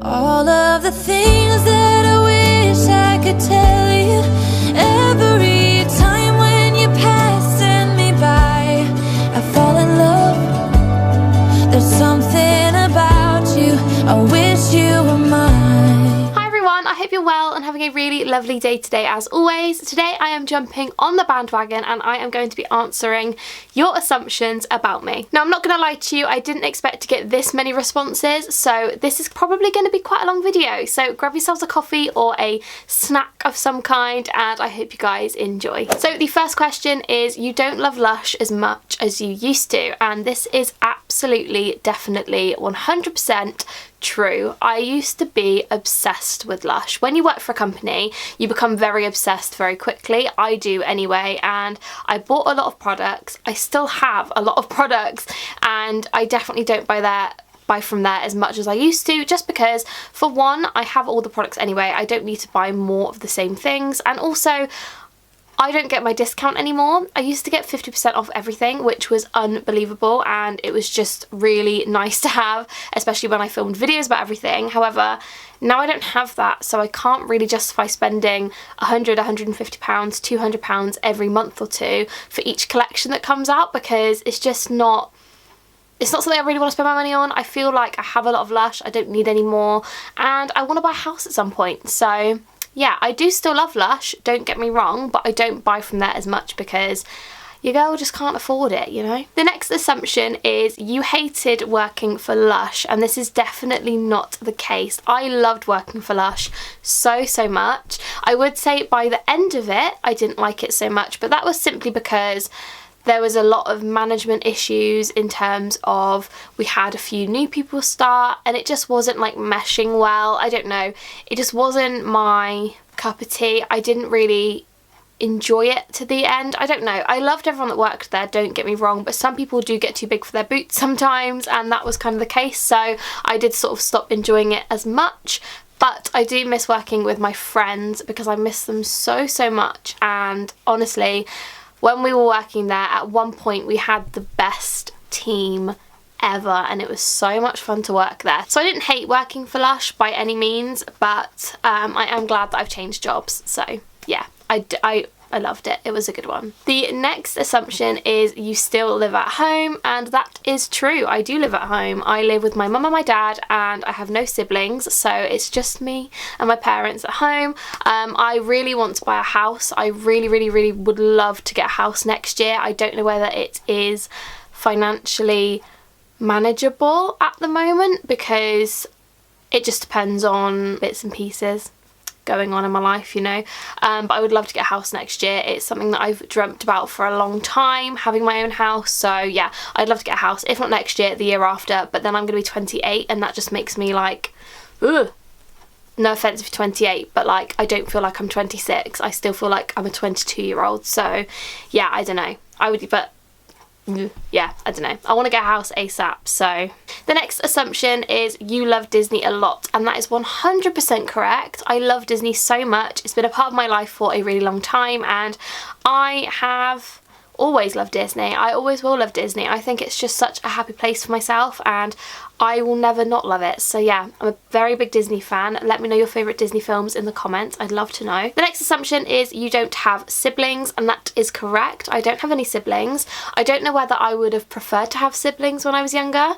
All of the things that I wish I could tell you, every time when you're passing me by, I fall in love. There's something about you, I wish you were mine. Hi everyone, I hope you're well and having a really lovely day today as always. Today I am jumping on the bandwagon and I am going to be answering your assumptions about me. Now I'm not going to lie to you, I didn't expect to get this many responses, so this is probably going to be quite a long video. So grab yourselves a coffee or a snack of some kind and I hope you guys enjoy. So the first question is, you don't love Lush as much as you used to, and this is absolutely, definitely, 100% true. I used to be obsessed with Lush. When you work for a company, you become very obsessed very quickly. I do anyway, and I bought a lot of products. I still have a lot of products, and I definitely don't buy from there as much as I used to, just because, for one, I have all the products anyway. I don't need to buy more of the same things, and also I don't get my discount anymore. I used to get 50% off everything, which was unbelievable, and it was just really nice to have, especially when I filmed videos about everything. However, now I don't have that, so I can't really justify spending £100, £150, £200 every month or two for each collection that comes out, because it's just not, it's not something I really want to spend my money on. I feel like I have a lot of Lush, I don't need any more, and I want to buy a house at some point. So yeah, I do still love Lush, don't get me wrong, but I don't buy from there as much because your girl just can't afford it, you know? The next assumption is you hated working for Lush, and this is definitely not the case. I loved working for Lush so much. I would say by the end of it, I didn't like it so much, but that was simply because there was a lot of management issues in terms of we had a few new people start and it just wasn't like meshing well. I don't know, it just wasn't my cup of tea. I didn't really enjoy it to the end. I don't know, I loved everyone that worked there, don't get me wrong, but some people do get too big for their boots sometimes, and that was kind of the case, so I did sort of stop enjoying it as much. But I do miss working with my friends because I miss them so much, and honestly, when we were working there, at one point we had the best team ever, and it was so much fun to work there. So I didn't hate working for Lush by any means, but I am glad that I've changed jobs. So yeah, I loved it. It was a good one. The next assumption is you still live at home, and that is true. I do live at home. I live with my mum and my dad, and I have no siblings, so it's just me and my parents at home. I really want to buy a house. I really would love to get a house next year. I don't know whether it is financially manageable at the moment, because it just depends on bits and pieces going on in my life, you know, but I would love to get a house next year. It's something that I've dreamt about for a long time, having my own house. So yeah, I'd love to get a house, if not next year, the year after, but then I'm gonna be 28, and that just makes me like, ugh. No offense if you're 28, but like, I don't feel like I'm 26. I still feel like I'm a 22-year-old. So yeah, I don't know, I would, but yeah, I don't know. I want to get a house ASAP. So the next assumption is you love Disney a lot, and that is 100% correct. I love Disney so much. It's been a part of my life for a really long time, and I have always loved Disney. I always will love Disney. I think it's just such a happy place for myself, and I will never not love it. So yeah, I'm a very big Disney fan. Let me know your favourite Disney films in the comments. I'd love to know. The next assumption is you don't have siblings, and that is correct. I don't have any siblings. I don't know whether I would have preferred to have siblings when I was younger.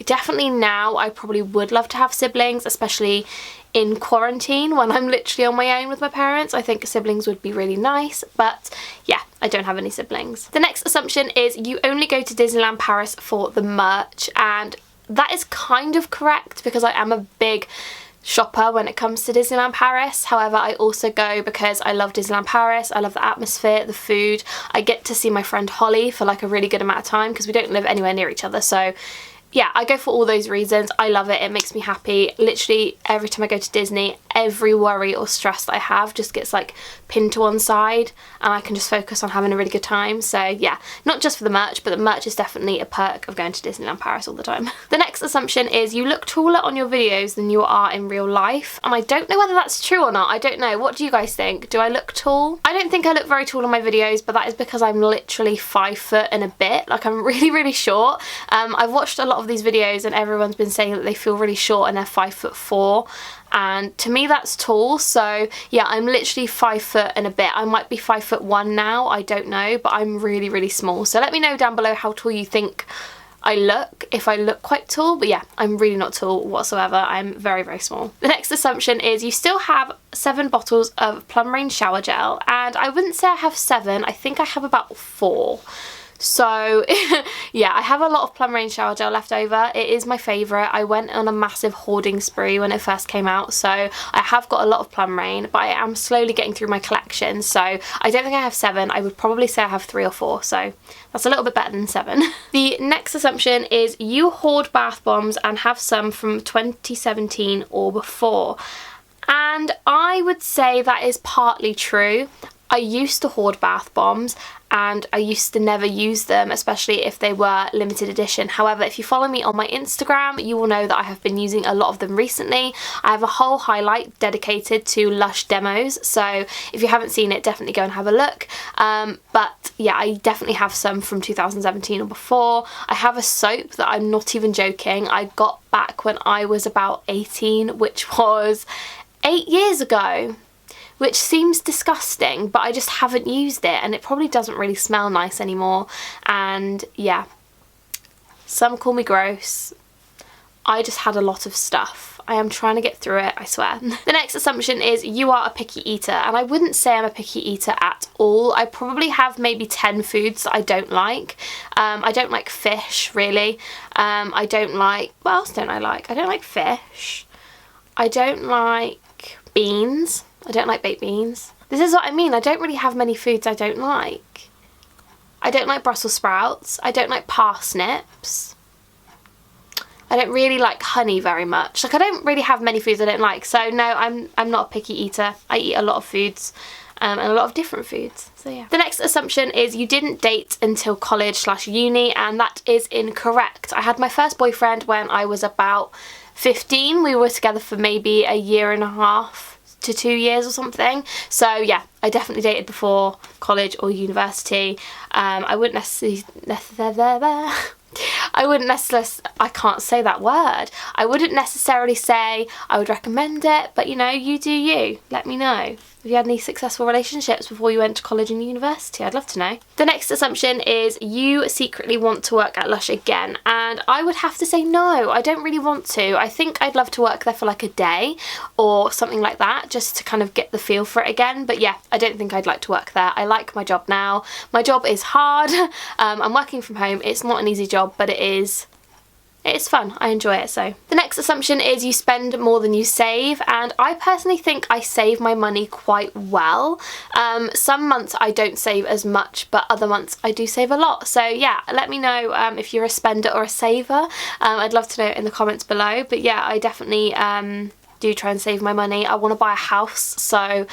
Definitely now I probably would love to have siblings, especially in quarantine when I'm literally on my own with my parents. I think siblings would be really nice, but yeah, I don't have any siblings. The next assumption is you only go to Disneyland Paris for the merch, and that is kind of correct because I am a big shopper when it comes to Disneyland Paris. However, I also go because I love Disneyland Paris. I love the atmosphere, the food. I get to see my friend Holly for like a really good amount of time because we don't live anywhere near each other, so yeah, I go for all those reasons. I love it. It makes me happy. Literally every time I go to Disney, every worry or stress that I have just gets like pinned to one side, and I can just focus on having a really good time. So yeah, not just for the merch, but the merch is definitely a perk of going to Disneyland Paris all the time. The next assumption is you look taller on your videos than you are in real life, and I don't know whether that's true or not. I don't know. What do you guys think? Do I look tall? I don't think I look very tall on my videos, but that is because I'm literally 5 foot and a bit. Like, I'm really short. I've watched a lot of of these videos and everyone's been saying that they feel really short and they're 5'4", and to me that's tall. So yeah, I'm literally 5 foot and a bit. I might be 5'1" now, I don't know, but I'm really, really small. So let me know down below how tall you think I look, if I look quite tall. But yeah, I'm really not tall whatsoever. I'm very, very small. The next assumption is you still have 7 bottles of Plum Rain shower gel, and I wouldn't say I have 7, I think I have about 4. So yeah, I have a lot of Plum Rain shower gel left over. It is my favourite. I went on a massive hoarding spree when it first came out, so I have got a lot of Plum Rain, but I am slowly getting through my collection, so I don't think I have 7. I would probably say I have 3 or 4, so that's a little bit better than 7. The next assumption is you hoard bath bombs and have some from 2017 or before. And I would say that is partly true. I used to hoard bath bombs and I used to never use them, especially if they were limited edition. However, if you follow me on my Instagram, you will know that I have been using a lot of them recently. I have a whole highlight dedicated to Lush demos, so if you haven't seen it, definitely go and have a look. But yeah, I definitely have some from 2017 or before. I have a soap that I'm not even joking, I got back when I was about 18, which was 8 years ago. Which seems disgusting, but I just haven't used it, and it probably doesn't really smell nice anymore. And yeah, some call me gross. I just had a lot of stuff. I am trying to get through it, I swear. The next assumption is you are a picky eater, and I wouldn't say I'm a picky eater at all. I probably have maybe 10 foods that I don't like. I don't like fish, really. I don't like, what else don't I like? I don't like fish. I don't like beans. I don't like baked beans. This is what I mean, I don't really have many foods I don't like. I don't like Brussels sprouts. I don't like parsnips. I don't really like honey very much. Like, I don't really have many foods I don't like. So no, I'm not a picky eater. I eat a lot of foods. And a lot of different foods, so yeah. The next assumption is you didn't date until college/uni, and that is incorrect. I had my first boyfriend when I was about 15. We were together for maybe a year and a half to 2 years or something. So yeah, I definitely dated before college or university. I wouldn't necessarily, I can't say that word. I wouldn't necessarily say I would recommend it, but you know, you do you. Let me know if you had any successful relationships before you went to college and university. I'd love to know. The next assumption is you secretly want to work at Lush again, and I would have to say no, I don't really want to. I think I'd love to work there for like a day or something like that, just to kind of get the feel for it again. But yeah, I don't think I'd like to work there. I like my job now. My job is hard. I'm working from home. It's not an easy job, but it's fun. I enjoy it. So the next assumption is you spend more than you save, and I personally think I save my money quite well. Some months I don't save as much, but other months I do save a lot. So yeah, let me know if you're a spender or a saver. I'd love to know in the comments below. But yeah, I definitely do try and save my money. I want to buy a house, so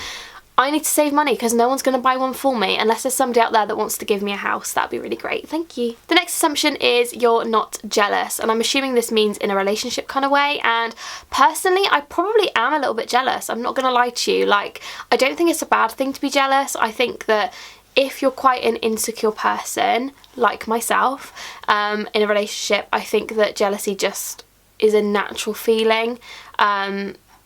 I need to save money because no one's going to buy one for me unless there's somebody out there that wants to give me a house. That'd be really great. Thank you. The next assumption is you're not jealous, and I'm assuming this means in a relationship kind of way, and personally I probably am a little bit jealous. I'm not going to lie to you. Like, I don't think it's a bad thing to be jealous. I think that if you're quite an insecure person like myself in a relationship, I think that jealousy just is a natural feeling.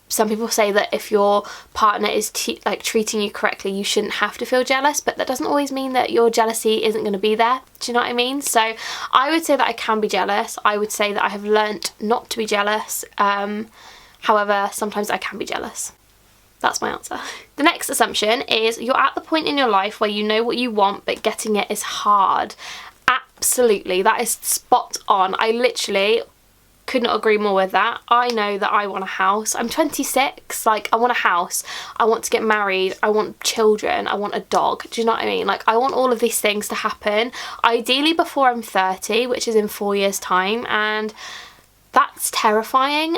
Some people say that if your partner is treating you correctly, you shouldn't have to feel jealous, but that doesn't always mean that your jealousy isn't going to be there. Do you know what I mean? So I would say that I can be jealous. I would say that I have learnt not to be jealous. However, sometimes I can be jealous. That's my answer. The next assumption is you're at the point in your life where you know what you want, but getting it is hard. Absolutely, that is spot on. I literally could not agree more with that. I know that I want a house. I'm 26, like, I want a house. I want to get married. I want children. I want a dog. Do you know what I mean? Like, I want all of these things to happen, ideally before I'm 30, which is in 4 years' time, and that's terrifying.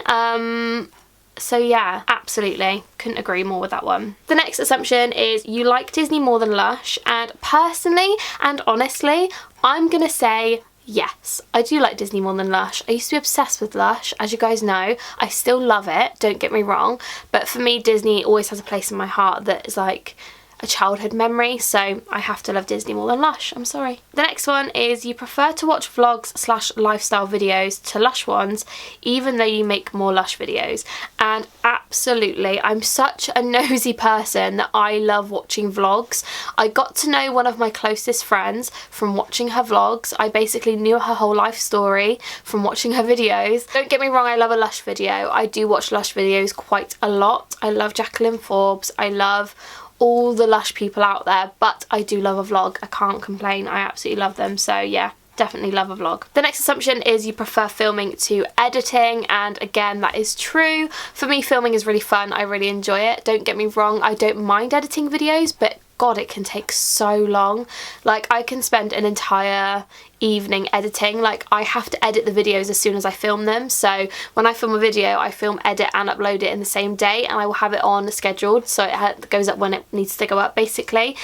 So yeah, absolutely. Couldn't agree more with that one. The next assumption is you like Disney more than Lush, and personally and honestly, I'm gonna say yes, I do like Disney more than Lush. I used to be obsessed with Lush, as you guys know. I still love it, don't get me wrong, but for me, Disney always has a place in my heart that is like a childhood memory, so I have to love Disney more than Lush, I'm sorry. The next one is you prefer to watch vlogs / lifestyle videos to Lush ones, even though you make more Lush videos. And absolutely, I'm such a nosy person that I love watching vlogs. I got to know one of my closest friends from watching her vlogs. I basically knew her whole life story from watching her videos. Don't get me wrong, I love a Lush video. I do watch Lush videos quite a lot. I love Jacqueline Forbes. I love all the Lush people out there, but I do love a vlog. I can't complain. I absolutely love them. So yeah, definitely love a vlog. The next assumption is you prefer filming to editing, and again, that is true. For me, filming is really fun. I really enjoy it. Don't get me wrong, I don't mind editing videos, but God, it can take so long. Like, I can spend an entire evening editing. Like, I have to edit the videos as soon as I film them. So when I film a video, I film, edit and upload it in the same day, and I will have it on scheduled so it goes up when it needs to go up, basically.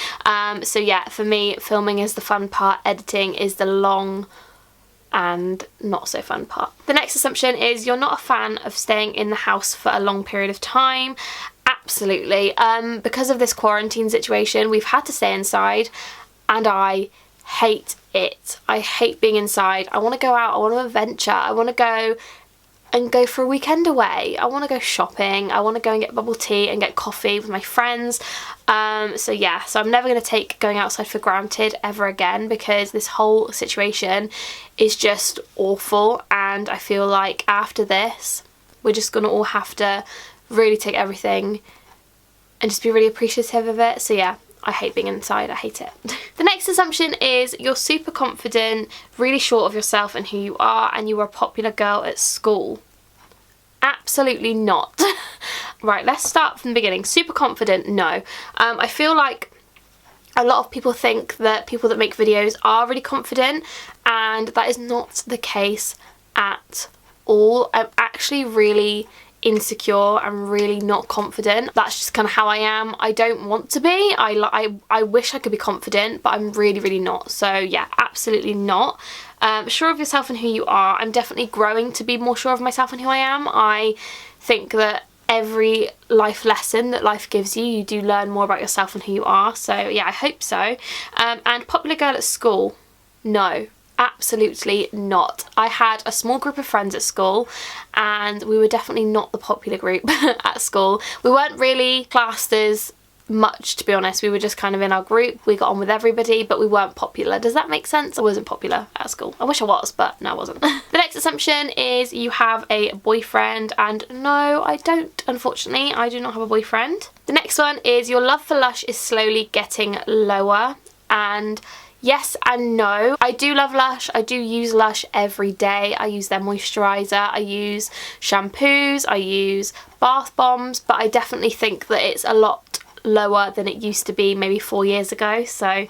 So yeah, for me, filming is the fun part, editing is the long and not so fun part. The next assumption is you're not a fan of staying in the house for a long period of time. Absolutely. Because of this quarantine situation, we've had to stay inside, and I hate it. I hate being inside. I want to go out. I want to adventure. I want to go for a weekend away. I want to go shopping. I want to go and get bubble tea and get coffee with my friends. So yeah, so I'm never going to take going outside for granted ever again, because this whole situation is just awful, and I feel like after this we're just going to all have to really take everything and just be really appreciative of it. So yeah, I hate being inside. I hate it. The next assumption is you're super confident, really sure of yourself and who you are, and you were a popular girl at school. Absolutely not. Right, let's start from the beginning. Super confident, no. I feel like a lot of people think that people that make videos are really confident, and that is not the case at all. I'm actually really insecure and really not confident. That's just kind of how I am. I don't want to be. I wish I could be confident, but I'm really not. So yeah, absolutely not. Sure of yourself and who you are. I'm definitely growing to be more sure of myself and who I am. I think that every life lesson that life gives you, you do learn more about yourself and who you are. So yeah, I hope so. And popular girl at school, no. Absolutely not. I had a small group of friends at school, and we were definitely not the popular group at school. We weren't really classed as much, to be honest. We were just kind of in our group. We got on with everybody, but we weren't popular. Does that make sense? I wasn't popular at school. I wish I was, but no, I wasn't. The next assumption is you have a boyfriend, and no, I don't. Unfortunately, I do not have a boyfriend. The next one is your love for Lush is slowly getting lower, and yes and no. I do love Lush. I do use Lush every day. I use their moisturiser, I use shampoos, I use bath bombs, but I definitely think that it's a lot lower than it used to be maybe 4 years ago. So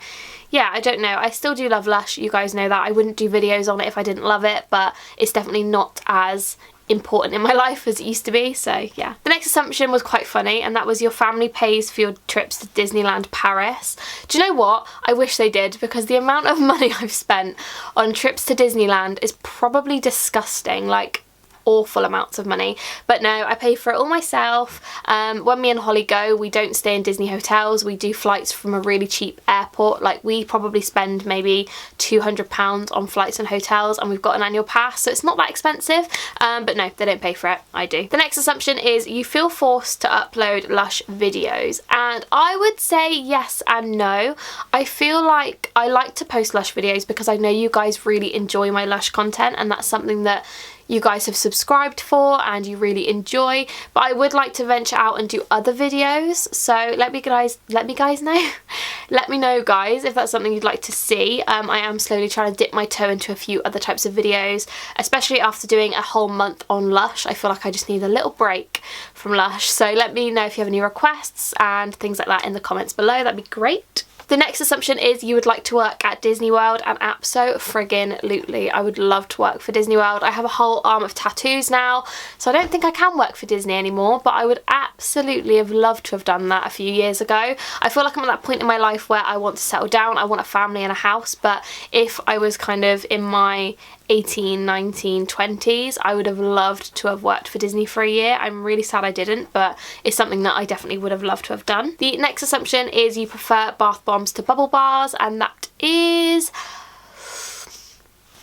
yeah, I don't know. I still do love Lush. You guys know that. I wouldn't do videos on it if I didn't love it, but it's definitely not as important in my life as it used to be. So yeah. The next assumption was quite funny, and that was your family pays for your trips to Disneyland Paris. Do you know what? I wish they did, because the amount of money I've spent on trips to Disneyland is probably disgusting. Like, awful amounts of money. But no, I pay for it all myself. When me and Holly go, we don't stay in Disney hotels. We do flights from a really cheap airport. Like, we probably spend maybe £200 on flights and hotels, and we've got an annual pass, so it's not that expensive. But no, they don't pay for it. I do. The next assumption is you feel forced to upload Lush videos, and I would say yes and no. I feel like I like to post Lush videos because I know you guys really enjoy my Lush content, and that's something that you guys have subscribed for and you really enjoy, but I would like to venture out and do other videos. So let me know. Let me know, guys, if that's something you'd like to see. I am slowly trying to dip my toe into a few other types of videos, especially after doing a whole month on Lush. I feel like I just need a little break from Lush. So let me know if you have any requests and things like that in the comments below. That'd be great. The next assumption is you would like to work at Disney World, and abso-friggin-lutely, I would love to work for Disney World. I have a whole arm of tattoos now, so I don't think I can work for Disney anymore, but I would absolutely have loved to have done that a few years ago. I feel like I'm at that point in my life where I want to settle down, I want a family and a house, but if I was kind of in my 18, 19, 20s, I would have loved to have worked for Disney for a year. I'm really sad I didn't, but it's something that I definitely would have loved to have done. The next assumption is you prefer bath bombs to bubble bars, and that is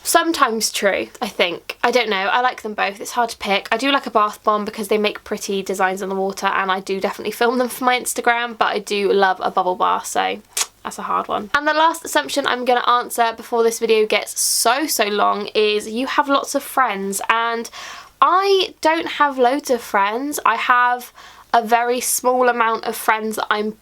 sometimes true, I think. I don't know, I like them both, it's hard to pick. I do like a bath bomb because they make pretty designs on the water, and I do definitely film them for my Instagram, but I do love a bubble bar, so that's a hard one. And the last assumption I'm going to answer before this video gets so long is you have lots of friends, and I don't have loads of friends. I have a very small amount of friends that I'm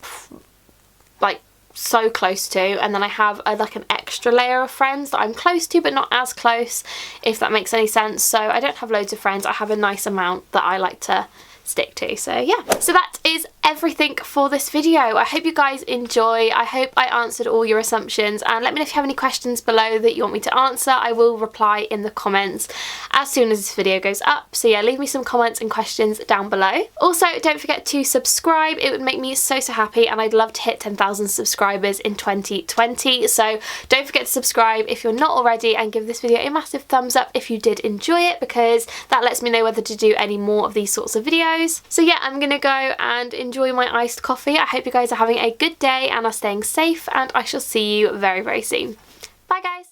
like so close to, and then I have like an extra layer of friends that I'm close to but not as close, if that makes any sense. So I don't have loads of friends, I have a nice amount that I like to stick to. So yeah, so that is everything for this video. I hope you guys enjoy. I hope I answered all your assumptions, and let me know if you have any questions below that you want me to answer. I will reply in the comments as soon as this video goes up. So yeah, leave me some comments and questions down below. Also, don't forget to subscribe. It would make me so happy, and I'd love to hit 10,000 subscribers in 2020. So don't forget to subscribe if you're not already, and give this video a massive thumbs up if you did enjoy it, because that lets me know whether to do any more of these sorts of videos. So yeah, I'm gonna go and enjoy my iced coffee. I hope you guys are having a good day and are staying safe, and I shall see you very soon. Bye guys!